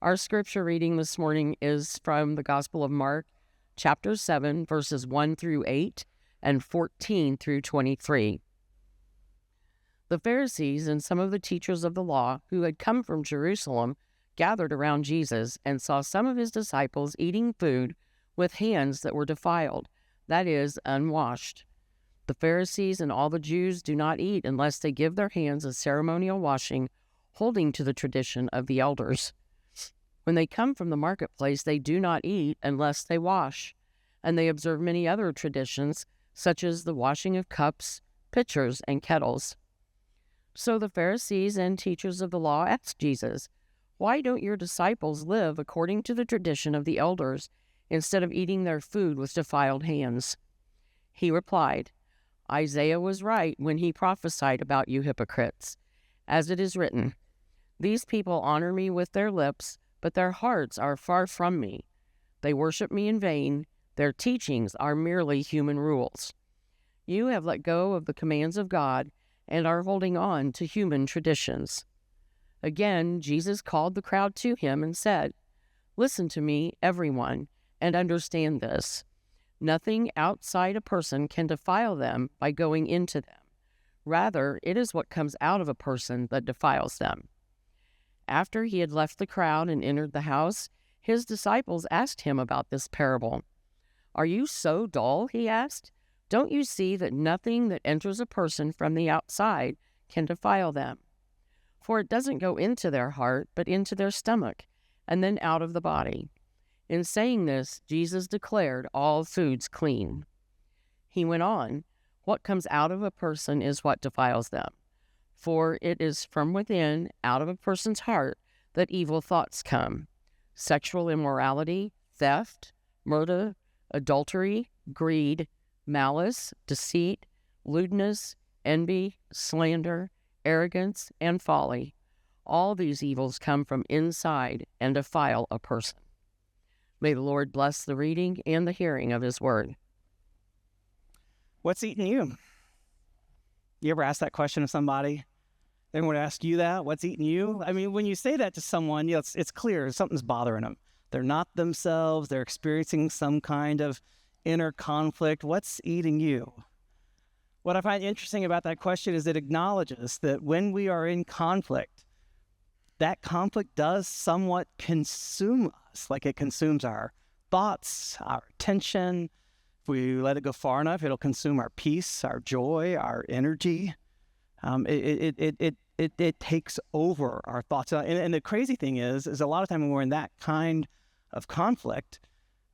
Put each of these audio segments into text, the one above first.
Our scripture reading this morning is from the Gospel of Mark, chapter 7, verses 1 through 8 and 14 through 23. The Pharisees and some of the teachers of the law who had come from Jerusalem gathered around Jesus and saw some of his disciples eating food with hands that were defiled, that is, unwashed. The Pharisees and all the Jews do not eat unless they give their hands a ceremonial washing, holding to the tradition of the elders. When they come from the marketplace, they do not eat unless they wash, and they observe many other traditions, such as the washing of cups, pitchers, and kettles. So the Pharisees and teachers of the law asked Jesus, "Why don't your disciples live according to the tradition of the elders, instead of eating their food with defiled hands?" He replied, "Isaiah was right when he prophesied about you hypocrites. As it is written, 'These people honor me with their lips, but their hearts are far from me. They worship me in vain. Their teachings are merely human rules.' You have let go of the commands of God and are holding on to human traditions." Again, Jesus called the crowd to him and said, "Listen to me, everyone, and understand this. Nothing outside a person can defile them by going into them. Rather, it is what comes out of a person that defiles them." After he had left the crowd and entered the house, his disciples asked him about this parable. "Are you so dull?" he asked. "Don't you see that nothing that enters a person from the outside can defile them? For it doesn't go into their heart, but into their stomach, and then out of the body." In saying this, Jesus declared all foods clean. He went on, "What comes out of a person is what defiles them. For it is from within, out of a person's heart, that evil thoughts come: sexual immorality, theft, murder, adultery, greed, malice, deceit, lewdness, envy, slander, arrogance, and folly. All these evils come from inside and defile a person." May the Lord bless the reading and the hearing of his word. What's eating you? You ever ask that question of somebody? They would ask you that, what's eating you? I mean, when you say that to someone, it's clear something's bothering them. They're not themselves. They're experiencing some kind of inner conflict. What's eating you? What I find interesting about that question is it acknowledges that when we are in conflict, that conflict does somewhat consume us, like it consumes our thoughts, our attention. If we let it go far enough, it'll consume our peace, our joy, our energy. It takes over our thoughts. And the crazy thing is a lot of time when we're in that kind of conflict,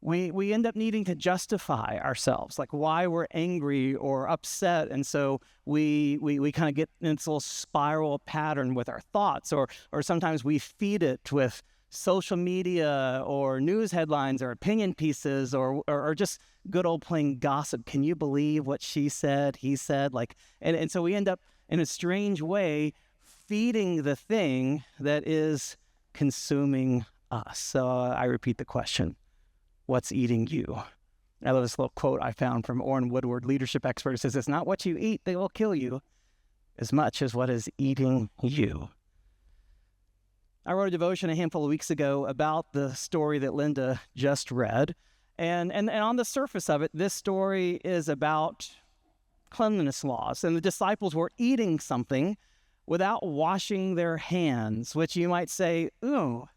we end up needing to justify ourselves, like why we're angry or upset. And so we kind of get in this little spiral pattern with our thoughts, or sometimes we feed it with social media or news headlines or opinion pieces or just good old plain gossip. Can you believe what she said, he said? And so we end up in a strange way feeding the thing that is consuming us. So I repeat the question. What's eating you? I love this little quote I found from Orrin Woodward, leadership expert. It says, "It's not what you eat that will kill you as much as what is eating you." I wrote a devotion a handful of weeks ago about the story that Linda just read. And on the surface of it, this story is about cleanliness laws. And the disciples were eating something without washing their hands, which you might say, ooh,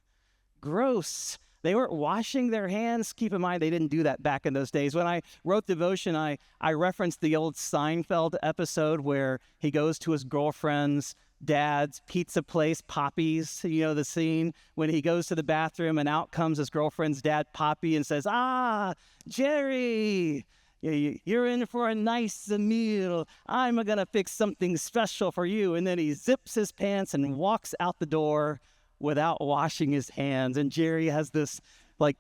gross. They weren't washing their hands. Keep in mind, they didn't do that back in those days. When I wrote devotion, I referenced the old Seinfeld episode where he goes to his girlfriend's dad's pizza place, Poppy's, the scene when he goes to the bathroom and out comes his girlfriend's dad, Poppy, and says, "Ah, Jerry, you're in for a nice meal. I'm going to fix something special for you." And then he zips his pants and walks out the door without washing his hands. And Jerry has this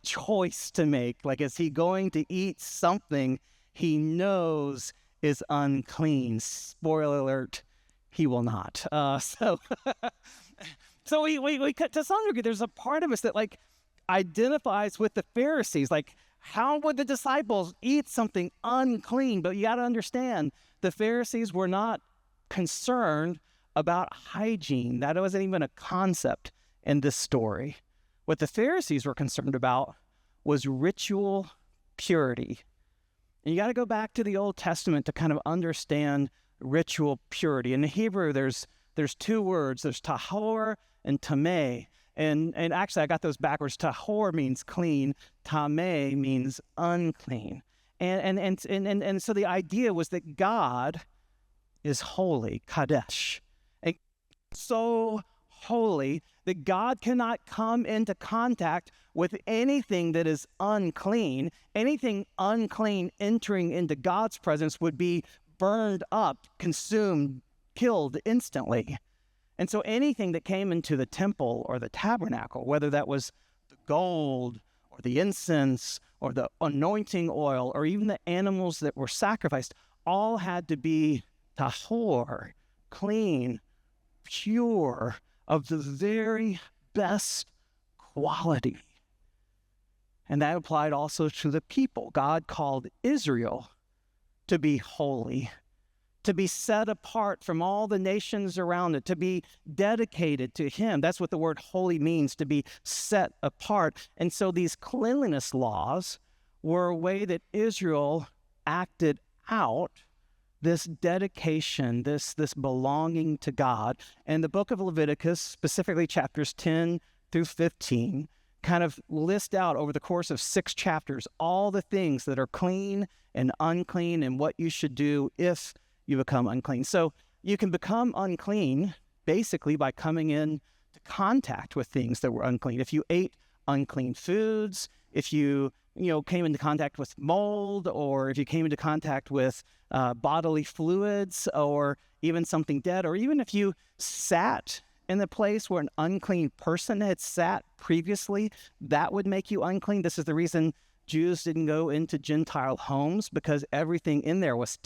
choice to make. Is he going to eat something he knows is unclean? Spoiler alert, he will not. So we to some degree, there's a part of us that identifies with the Pharisees. How would the disciples eat something unclean? But you got to understand, the Pharisees were not concerned about hygiene. That wasn't even a concept in this story. What the Pharisees were concerned about was ritual purity. And you got to go back to the Old Testament to kind of understand ritual purity. In the Hebrew, there's two words. There's tahor and tameh. And actually, I got those backwards. Tahor means clean. Tameh means unclean. And so the idea was that God is holy, kadesh, and so holy that God cannot come into contact with anything that is unclean. Anything unclean entering into God's presence would be burned up, consumed, killed instantly. And so anything that came into the temple or the tabernacle, whether that was the gold or the incense or the anointing oil or even the animals that were sacrificed, all had to be tahor, clean, pure, of the very best quality. And that applied also to the people. God called Israel to be holy, to be set apart from all the nations around it, to be dedicated to Him. That's what the word holy means, to be set apart. And so these cleanliness laws were a way that Israel acted out this dedication, this belonging to God. And the book of Leviticus, specifically chapters 10 through 15, kind of list out over the course of 6 chapters all the things that are clean and unclean and what you should do if you become unclean. So you can become unclean basically by coming in to contact with things that were unclean. If you ate unclean foods, if you came into contact with mold, or if you came into contact with bodily fluids, or even something dead, or even if you sat in the place where an unclean person had sat previously, that would make you unclean. This is the reason Jews didn't go into Gentile homes, because everything in there was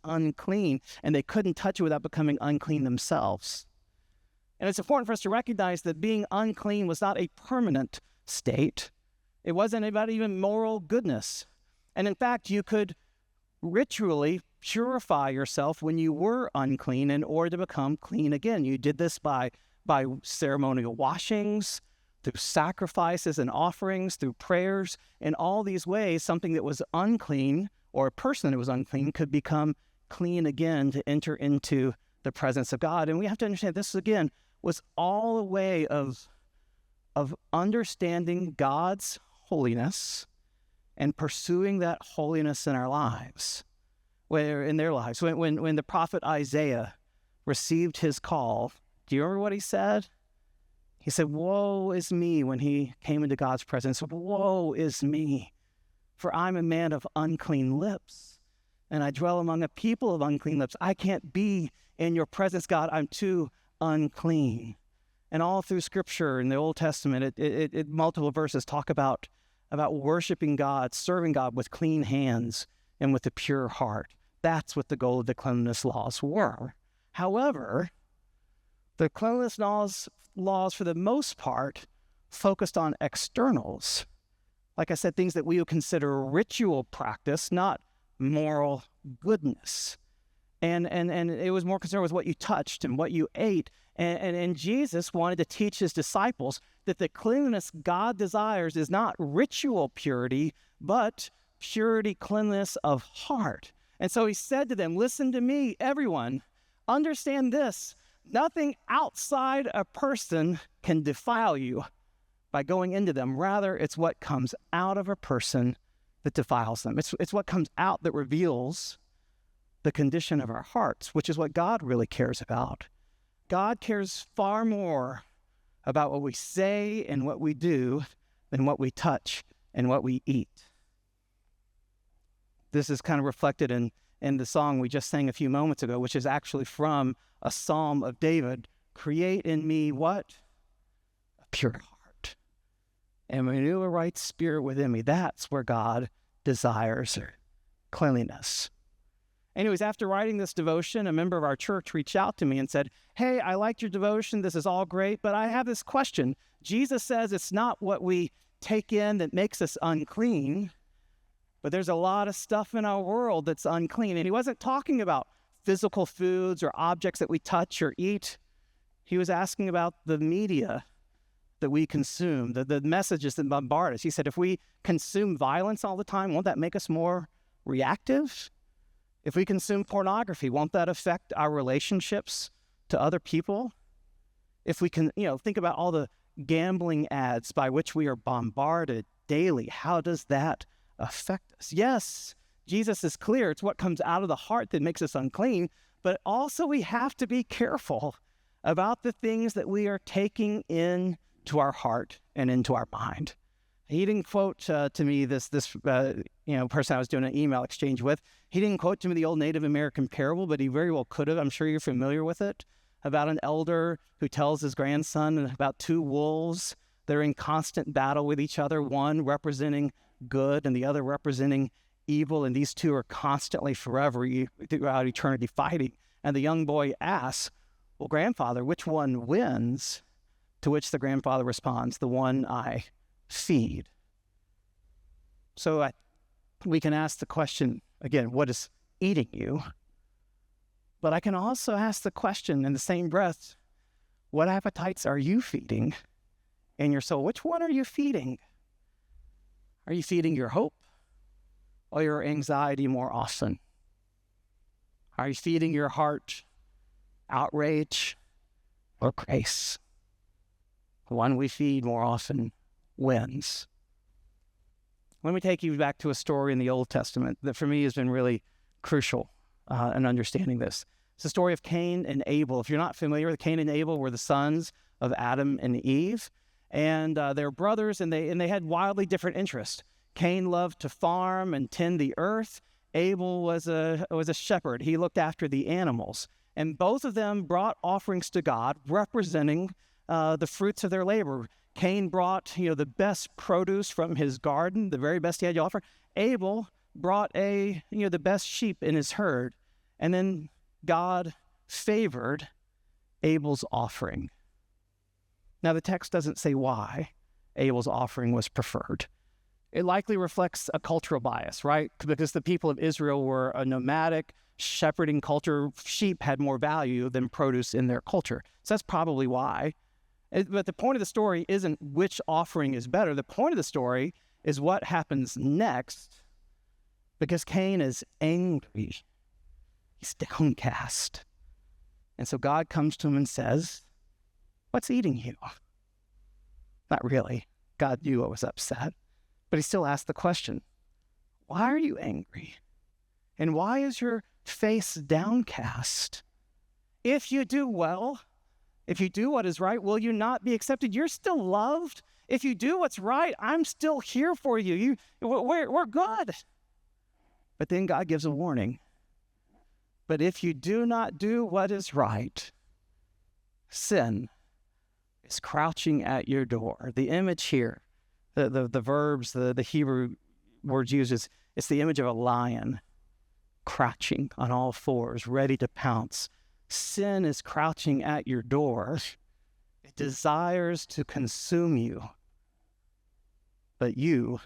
unclean, and they couldn't touch it without becoming unclean themselves. And it's important for us to recognize that being unclean was not a permanent state. It wasn't about even moral goodness. And in fact, you could ritually purify yourself when you were unclean in order to become clean again. You did this by ceremonial washings, through sacrifices and offerings, through prayers. In all these ways, something that was unclean, or a person that was unclean, could become clean again to enter into the presence of God. And we have to understand this, again, was all a way of understanding God's holiness and pursuing that holiness in our lives, in their lives. When the prophet Isaiah received his call, do you remember what he said? He said, "Woe is me," when he came into God's presence. "Woe is me, for I'm a man of unclean lips, and I dwell among a people of unclean lips. I can't be in your presence, God. I'm too unclean." And all through Scripture in the Old Testament, it multiple verses talk about worshiping God, serving God with clean hands and with a pure heart. That's what the goal of the cleanliness laws were. However, the cleanliness laws, for the most part, focused on externals. Like I said, things that we would consider ritual practice, not moral goodness. And it was more concerned with what you touched and what you ate. And Jesus wanted to teach his disciples that the cleanliness God desires is not ritual purity, but purity, cleanliness of heart. And so he said to them, "Listen to me, everyone. Understand this. Nothing outside a person can defile you by going into them. Rather, it's what comes out of a person that defiles them. It's what comes out that reveals the condition of our hearts, which is what God really cares about. God cares far more about what we say and what we do than what we touch and what we eat. This is kind of reflected in the song we just sang a few moments ago, which is actually from a psalm of David. "Create in me" what? "A pure heart, and renew a right spirit within me." That's where God desires cleanliness. Anyways, after writing this devotion, a member of our church reached out to me and said, "Hey, I liked your devotion. This is all great, but I have this question. Jesus says it's not what we take in that makes us unclean, but there's a lot of stuff in our world that's unclean." And he wasn't talking about physical foods or objects that we touch or eat. He was asking about the media that we consume, the messages that bombard us. He said, if we consume violence all the time, won't that make us more reactive? If we consume pornography, won't that affect our relationships to other people? If we can, think about all the gambling ads by which we are bombarded daily, how does that affect us? Yes, Jesus is clear. It's what comes out of the heart that makes us unclean, but also we have to be careful about the things that we are taking into our heart and into our mind. He didn't quote to me this person I was doing an email exchange with. He didn't quote to me the old Native American parable, but he very well could have. I'm sure you're familiar with it, about an elder who tells his grandson about two wolves. They're in constant battle with each other, one representing good and the other representing evil, and these two are constantly forever throughout eternity fighting. And the young boy asks, well, grandfather, which one wins? To which the grandfather responds, the one I feed. So we can ask the question, again, what is eating you? But I can also ask the question in the same breath, what appetites are you feeding in your soul? Which one are you feeding? Are you feeding your hope or your anxiety more often? Are you feeding your heart outrage or grace? The one we feed more often wins. Let me take you back to a story in the Old Testament that for me has been really crucial in understanding this. It's the story of Cain and Abel. If you're not familiar, Cain and Abel were the sons of Adam and Eve, and they're brothers, and they had wildly different interests. Cain loved to farm and tend the earth. Abel was a shepherd. He looked after the animals, and both of them brought offerings to God, representing the fruits of their labor. Cain brought, the best produce from his garden, the very best he had to offer. Abel brought the best sheep in his herd. And then God favored Abel's offering. Now, the text doesn't say why Abel's offering was preferred. It likely reflects a cultural bias, right? Because the people of Israel were a nomadic, shepherding culture. Sheep had more value than produce in their culture. So that's probably why. But the point of the story isn't which offering is better. The point of the story is what happens next, because Cain is angry. He's downcast. And so God comes to him and says, what's eating you? Not really. God knew I was upset. But he still asked the question, why are you angry? And why is your face downcast? If you do well, if you do what is right, will you not be accepted? You're still loved. If you do what's right, I'm still here for you. We're good. But then God gives a warning. But if you do not do what is right, sin is crouching at your door. The image here, the verbs, the Hebrew words used, it's the image of a lion crouching on all fours, ready to pounce. Sin is crouching at your door. It desires to consume you, but you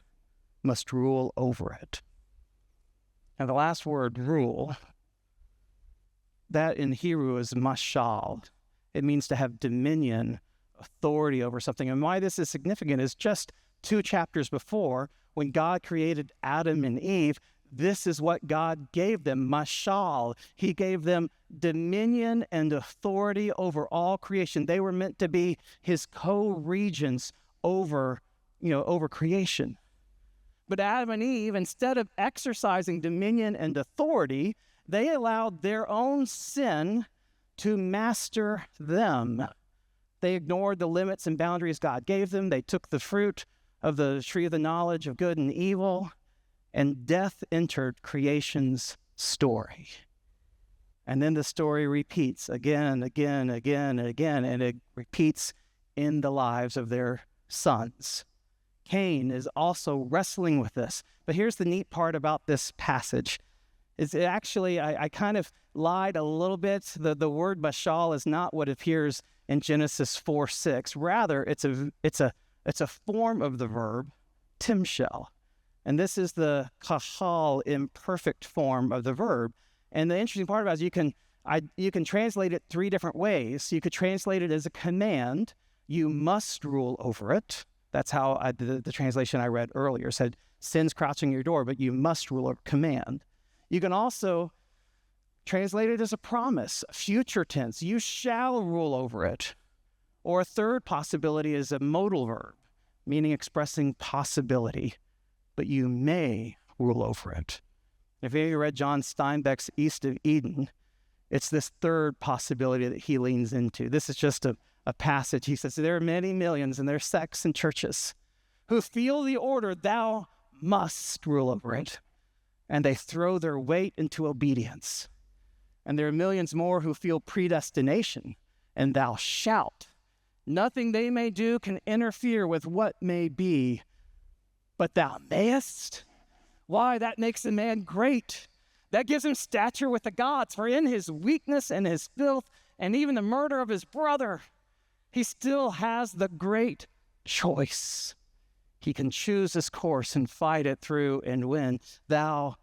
must rule over it. Now, the last word, rule, that in Hebrew is mashal. It means to have dominion, authority over something. And why this is significant is just 2 chapters before, when God created Adam and Eve, this is what God gave them, mashal. He gave them dominion and authority over all creation. They were meant to be his co-regents over creation. But Adam and Eve, instead of exercising dominion and authority, they allowed their own sin to master them. They ignored the limits and boundaries God gave them. They took the fruit of the tree of the knowledge of good and evil, and death entered creation's story. And then the story repeats again, and it repeats in the lives of their sons. Cain is also wrestling with this. But here's the neat part about this passage. Is it actually, I kind of lied a little bit. The word mashal is not what appears in Genesis 4:6. Rather, it's a form of the verb timshel. And this is the kahal imperfect form of the verb. And the interesting part about it is you can translate it 3 different ways. You could translate it as a command. you must rule over it. That's how the translation I read earlier said, sin's crouching at your door, but you must rule over, command. You can also translate it as a promise, future tense. You shall rule over it. Or a third possibility is a modal verb, meaning expressing possibility, but you may rule over it. If you read John Steinbeck's East of Eden, it's this third possibility that he leans into. This is just a passage. He says, there are many millions in their sects and churches who feel the order, thou must rule over it, and they throw their weight into obedience. And there are millions more who feel predestination, and thou shalt. Nothing they may do can interfere with what may be, but thou mayest. Why? That makes a man great. That gives him stature with the gods, for in his weakness and his filth and even the murder of his brother, he still has the great choice. He can choose his course and fight it through and win. Thou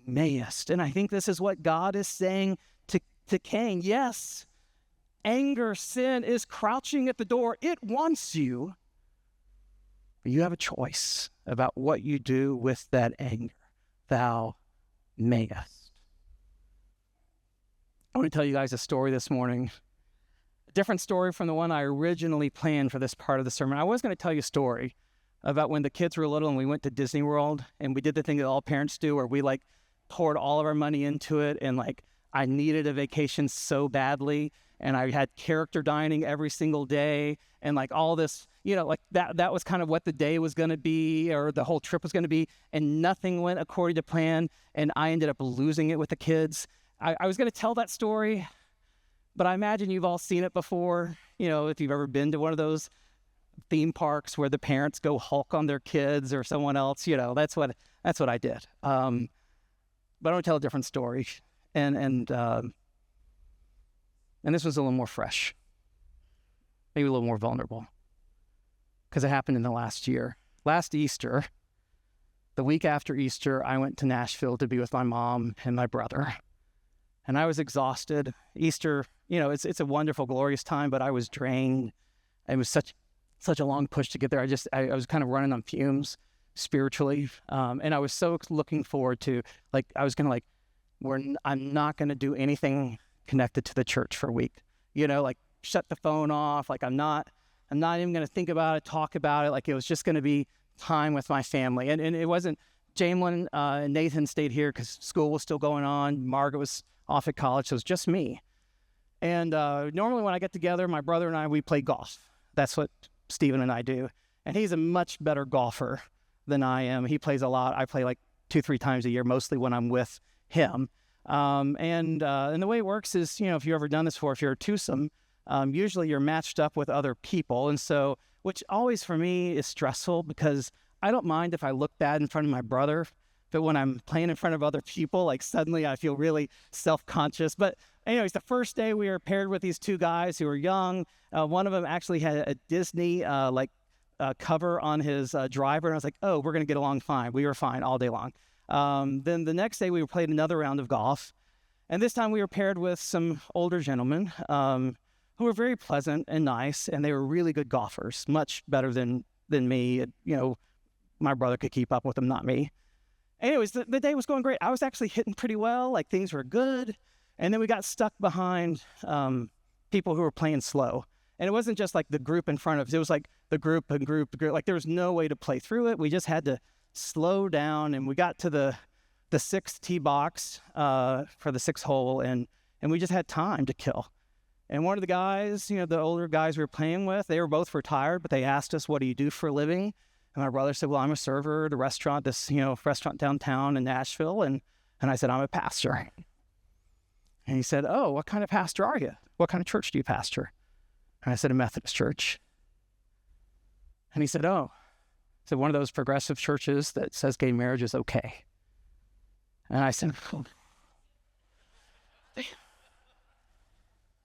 mayest. And I think this is what God is saying to Cain. Yes, anger, sin is crouching at the door. It wants you. But you have a choice about what you do with that anger. Thou mayest. I want to tell you guys a story this morning. A different story from the one I originally planned for this part of the sermon. I was going to tell you a story about when the kids were little and we went to Disney World and we did the thing that all parents do where we poured all of our money into it, and I needed a vacation so badly, and I had character dining every single day, and all this, that was kind of what the day was going to be, or the whole trip was going to be, and nothing went according to plan, and I ended up losing it with the kids. I was going to tell that story, but I imagine you've all seen it before, if you've ever been to one of those theme parks where the parents go Hulk on their kids or someone else, that's what I did. But I'm going to tell a different story. And this was a little more fresh, maybe a little more vulnerable, because it happened in the last year. Last Easter, the week after Easter, I went to Nashville to be with my mom and my brother. And I was exhausted. Easter, it's a wonderful, glorious time, but I was drained. It was such a long push to get there. I was kind of running on fumes spiritually. And I was so looking forward to, I was going to I'm not going to do anything connected to the church for a week, shut the phone off. I'm not even going to think about it, talk about it. It was just going to be time with my family. And it wasn't, Jamelyn and Nathan stayed here because school was still going on. Margaret was off at college, so it was just me. And normally when I get together, my brother and I, we play golf. That's what Stephen and I do. And he's a much better golfer than I am. He plays a lot. I play 2-3 times a year, mostly when I'm with him. And the way it works is, if you've ever done this before, if you're a twosome, usually you're matched up with other people. And so, which always for me is stressful, because I don't mind if I look bad in front of my brother, but when I'm playing in front of other people, suddenly I feel really self-conscious. But anyways, the first day we were paired with these two guys who were young. One of them actually had a Disney cover on his driver, and I was like, oh, we're going to get along fine. We were fine all day long. Then the next day we played another round of golf, and this time we were paired with some older gentlemen who were very pleasant and nice, and they were really good golfers, much better than me. My brother could keep up with them, not me. Anyways, the day was going great. I was actually hitting pretty well, things were good, and then we got stuck behind people who were playing slow. And it wasn't just the group in front of us. It was the group and group. There was no way to play through it. We just had to slow down, and we got to the sixth tee box for the sixth hole, and we just had time to kill. And one of the guys, the older guys we were playing with, they were both retired, but they asked us, what do you do for a living? And my brother said, well, I'm a server at a restaurant, restaurant downtown in Nashville. And I said, I'm a pastor. And he said, oh, what kind of pastor are you? What kind of church do you pastor? And I said, a Methodist church. And he said, oh. So one of those progressive churches that says gay marriage is okay. And I said, oh,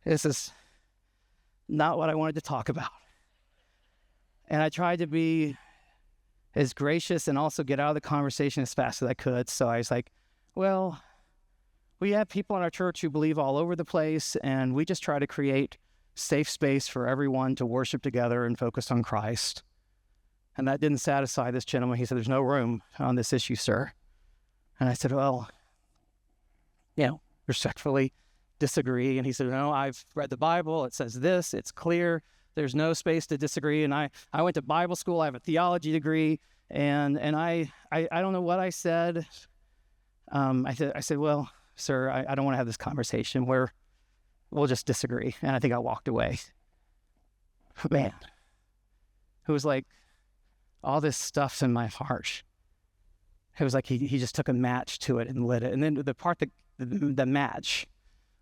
this is not what I wanted to talk about. And I tried to be as gracious and also get out of the conversation as fast as I could. So I was like, well, we have people in our church who believe all over the place, and we just try to create safe space for everyone to worship together and focus on Christ. And that didn't satisfy this gentleman. He said, there's no room on this issue, sir. And I said, well, respectfully disagree. And he said, no, I've read the Bible. It says this. It's clear. There's no space to disagree. And I went to Bible school. I have a theology degree. And I don't know what I said. I said, well, sir, I don't want to have this conversation where we'll just disagree. And I think I walked away. Man, it was like all this stuff's in my heart. It was like he just took a match to it and lit it. And then the part that the match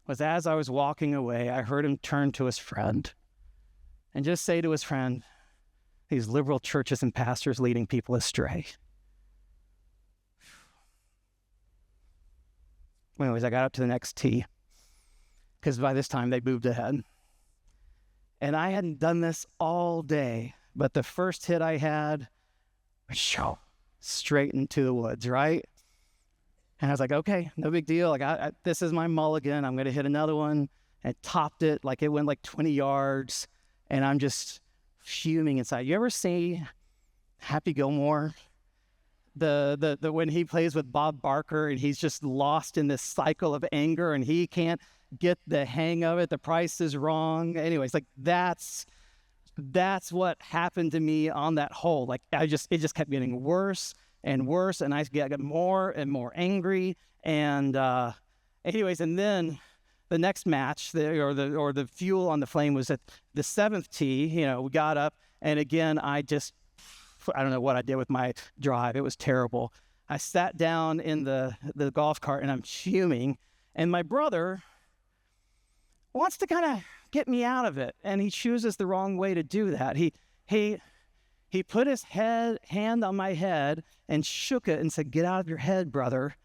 was, as I was walking away, I heard him turn to his friend and just say to his friend, these liberal churches and pastors leading people astray. Anyways, I got up to the next tee because by this time they moved ahead. And I hadn't done this all day, but the first hit I had, straight into the woods, right? And I was like, okay, no big deal. Like, this is my mulligan. I'm going to hit another one. And topped it. Like, it went like 20 yards. And I'm just fuming inside. You ever see Happy Gilmore? The when he plays with Bob Barker and he's just lost in this cycle of anger and he can't get the hang of it. The price is wrong. Anyways, like that's what happened to me on that hole. Like it just kept getting worse and worse, and I got more and more angry. And anyways, and then the next match, the fuel on the flame was at the seventh tee. We got up, and again, I don't know what I did with my drive. It was terrible. I sat down in the golf cart, and I'm fuming. And my brother wants to kind of get me out of it, and he chooses the wrong way to do that. He put his hand on my head and shook it and said, "Get out of your head, brother."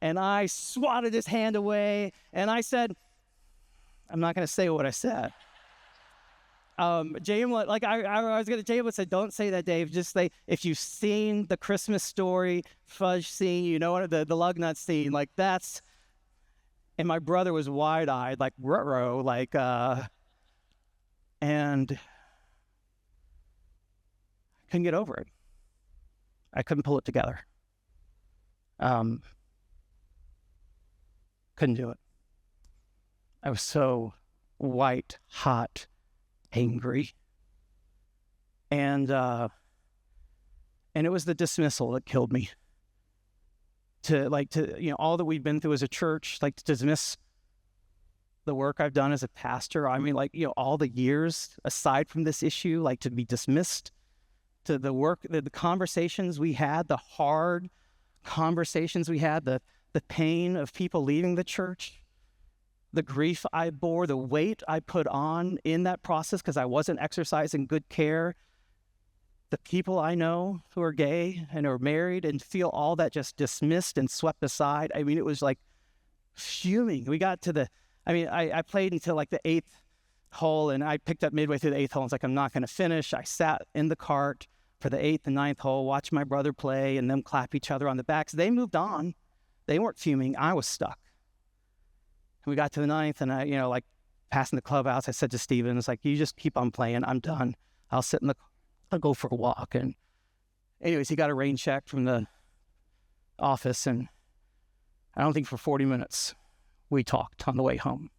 And I swatted his hand away, and I said, I'm not going to say what I said. James, like I was going to, James said, don't say that, Dave. Just say, if you've seen the Christmas Story fudge scene, you know what, the lug nut scene, like that's, and my brother was wide-eyed, like, ruh-roh, like, and I couldn't get over it. I couldn't pull it together. Couldn't do it. I was so white, hot, angry. And it was the dismissal that killed me. All that we've been through as a church, like to dismiss the work I've done as a pastor. I mean, all the years aside from this issue, like to be dismissed, to the work, the conversations we had, the hard conversations we had, the pain of people leaving the church, the grief I bore, the weight I put on in that process because I wasn't exercising good care, the people I know who are gay and are married and feel all that just dismissed and swept aside. I mean, it was like fuming. We got to I played until like the 8th hole, and I picked up midway through the 8th hole and was like, I'm not going to finish. I sat in the cart for the 8th and 9th hole, watched my brother play and them clap each other on the backs. They moved on. They weren't fuming. I was stuck. And we got to the 9th, and I, passing the clubhouse, I said to Steven, it's like, you just keep on playing. I'm done. I'll go for a walk. And anyways, he got a rain check from the office, and I don't think for 40 minutes we talked on the way home.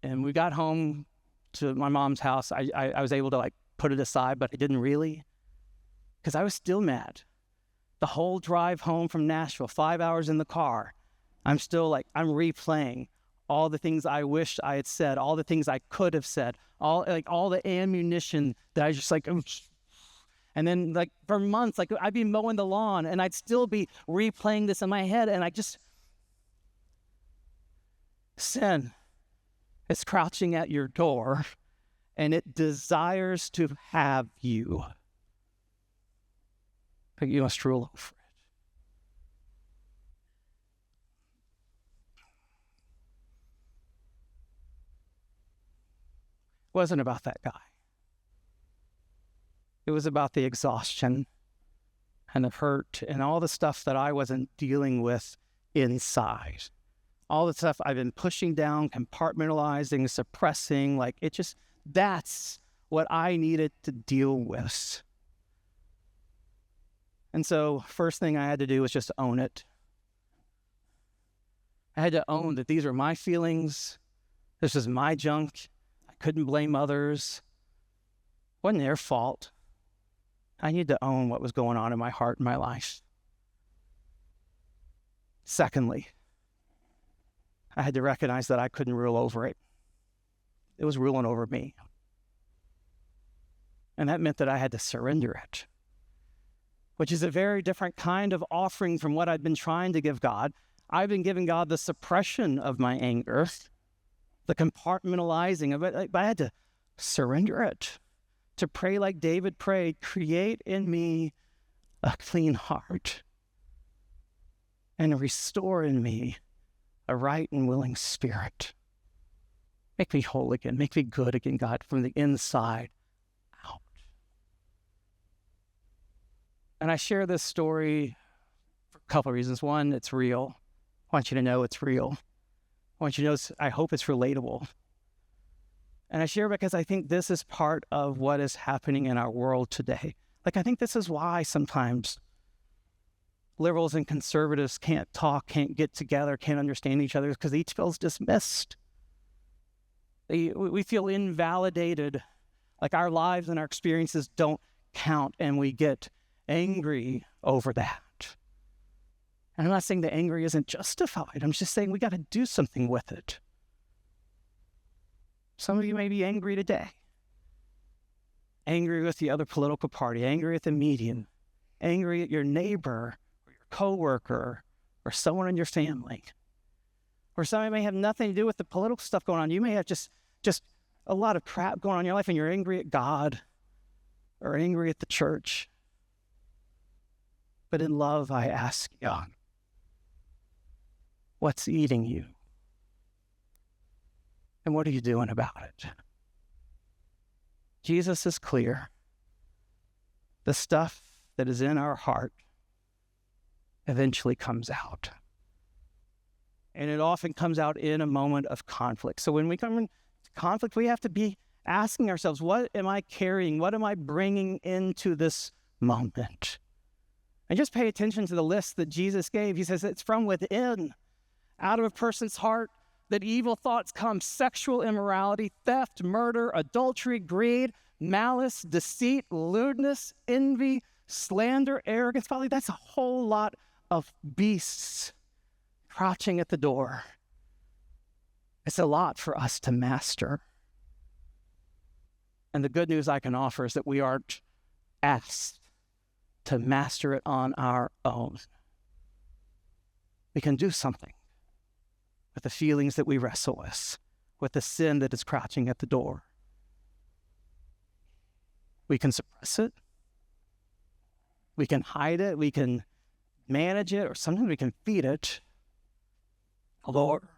And we got home to my mom's house. I was able to put it aside, but I didn't really, because I was still mad. The whole drive home from Nashville, 5 hours in the car, I'm still I'm replaying all the things I wished I had said, all the things I could have said, all the ammunition that I just and then for months, I'd be mowing the lawn and I'd still be replaying this in my head. And sin is crouching at your door and it desires to have you. But you must rule over it. It wasn't about that guy. It was about the exhaustion and the hurt and all the stuff that I wasn't dealing with inside. all the stuff I've been pushing down, compartmentalizing, suppressing, that's what I needed to deal with. And so first thing I had to do was just own it. I had to own that these are my feelings. This is my junk. I couldn't blame others. It wasn't their fault. I needed to own what was going on in my heart and my life. Secondly, I had to recognize that I couldn't rule over it. It was ruling over me. And that meant that I had to surrender it, which is a very different kind of offering from what I'd been trying to give God. I've been giving God the suppression of my anger, the compartmentalizing of it, but I had to surrender it, to pray like David prayed, create in me a clean heart and restore in me a right and willing spirit. Make me whole again, make me good again, God, from the inside out. And I share this story for a couple of reasons. One, it's real. I want you to know it's real. I want you to know, I hope it's relatable. And I share because I think this is part of what is happening in our world today. I think this is why sometimes liberals and conservatives can't talk, can't get together, can't understand each other, because each feels dismissed. We feel invalidated, like our lives and our experiences don't count, and we get angry over that. And I'm not saying the angry isn't justified. I'm just saying we got to do something with it. Some of you may be angry today. Angry with the other political party, angry at the media, angry at your neighbor or your coworker or someone in your family. Or somebody may have nothing to do with the political stuff going on. You may have just a lot of crap going on in your life, and you're angry at God or angry at the church. But in love, I ask you, what's eating you? And what are you doing about it? Jesus is clear. The stuff that is in our heart eventually comes out. And it often comes out in a moment of conflict. So when we come into conflict, we have to be asking ourselves, what am I carrying? What am I bringing into this moment? And just pay attention to the list that Jesus gave. He says it's from within, out of a person's heart, that evil thoughts come: sexual immorality, theft, murder, adultery, greed, malice, deceit, lewdness, envy, slander, arrogance. Probably that's a whole lot of beasts crouching at the door. It's a lot for us to master. And the good news I can offer is that we aren't asked to master it on our own. We can do something with the feelings that we wrestle with the sin that is crouching at the door. We can suppress it. We can hide it. We can manage it, or sometimes we can feed it. Or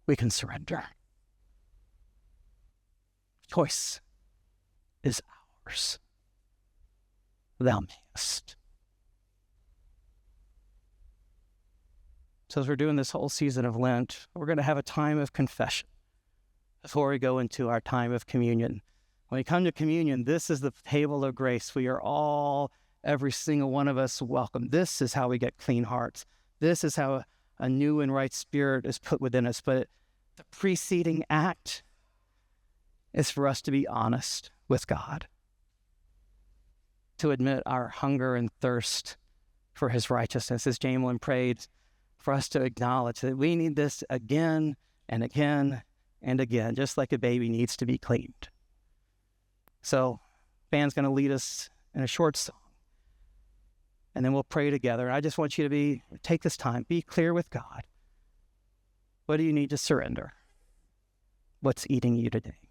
we can surrender. Choice is ours. Thou mayest. So as we're doing this whole season of Lent, we're going to have a time of confession before we go into our time of communion. When we come to communion, this is the table of grace. We are all, every single one of us, welcome. This is how we get clean hearts. This is how a new and right spirit is put within us. But the preceding act is for us to be honest with God, to admit our hunger and thirst for his righteousness, as Jamelin prayed, for us to acknowledge that we need this again and again and again, just like a baby needs to be cleaned. So, band's going to lead us in a short song, and then we'll pray together. I just want you to take this time, be clear with God. What do you need to surrender? What's eating you today?